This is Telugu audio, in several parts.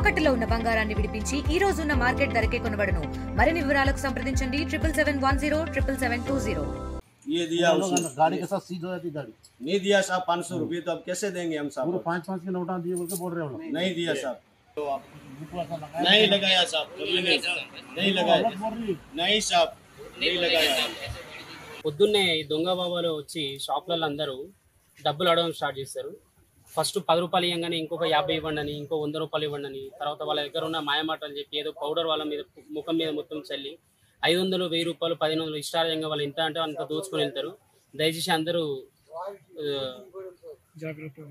తాకట్టులో ఉన్న బంగారాన్ని విడిపించి ఈ రోజు ఉన్న మార్కెట్ ధరకే కొనబడును. మరిన్ని వివరాలకు సంప్రదించండి 7771077720. ये दिया उसने गाड़ी के साथ सीधा जाती गाड़ी नहीं दिया साहब 500 रुपये तो अब कैसे देंगे हम साहब? पूरे 5-5 के नोटा दिए बोल के बोल रहे हो ना। नहीं दिया साहब, नहीं लगाया साहब, कभी नहीं लगाया, नहीं साहब नहीं लगाया। పొద్దున్నే ఈ దొంగ బాబాలు వచ్చి షాప్లలో అందరూ డబ్బులు అడగడం స్టార్ట్ చేస్తారు. ఫస్ట్ 10 రూపాయలు ఇవ్వగానే ఇంకొక 50 ఇవ్వండి అని, ఇంకో 100 రూపాయలు ఇవ్వండి అని, తర్వాత వాళ్ళ దగ్గర ఉన్న మాయమాటలు చెప్పి ఏదో పౌడర్ వాళ్ళ మీద ముఖం మీద మొత్తం చల్లి 500, 1000 రూపాయలు, 1500 ఇష్టారంగా వాళ్ళు ఎంత అంటే అంత దోచుకొని వెళ్తారు. దయచేసి అందరూ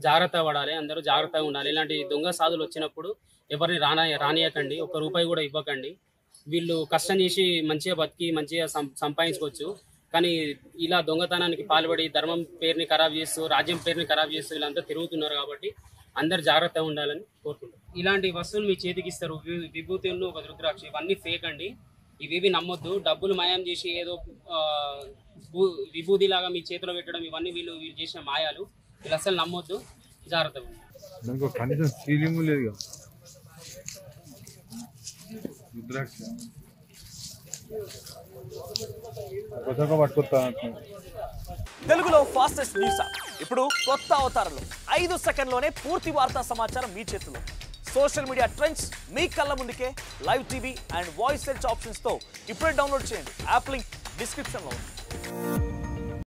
జాగ్రత్త పడాలి, అందరూ జాగ్రత్తగా ఉండాలి. ఇలాంటి దొంగ సాధులు వచ్చినప్పుడు ఎవరిని రానియకండి, 1 రూపాయి కూడా ఇవ్వకండి. వీళ్ళు కష్టం చేసి మంచిగా బతికి మంచిగా సంపాదించుకోవచ్చు. కానీ ఇలా దొంగతనానికి పాల్పడి ధర్మం పేరుని ఖరాబ్ చేస్తూ, రాజ్యం పేరుని ఖరాబ్ చేస్తూ వీళ్ళంతా తిరుగుతున్నారు. కాబట్టి అందరు జాగ్రత్తగా ఉండాలని కోరుకుంటారు. ఇలాంటి వస్తువులు మీ చేతికి ఇస్తారు, విభూతులు, ఒక రుద్రాక్ష, ఇవన్నీ ఫేక్ అండి. ఇవేవి నమ్మొద్దు. డబ్బులు మాయం చేసి ఏదో విభూతిలాగా మీ చేతిలో పెట్టడం, ఇవన్నీ వీళ్ళు చేసిన మాయాలు. వీళ్ళు అసలు నమ్మొద్దు, జాగ్రత్తగా ఉండాలి. తెలుగులో ఫాస్టెస్ట్ న్యూస్ ఇప్పుడు కొత్త అవతారంలో 5 సెకండ్లోనే పూర్తి వార్తా సమాచారం మీ చేతిలో. సోషల్ మీడియా ట్రెండ్స్ మీ కళ్ళ ముందుకే live TV and voice search ఆప్షన్స్తో ఇప్పుడే డౌన్లోడ్ చేయండి. యాప్ లింక్ డిస్క్రిప్షన్లో ఉంది.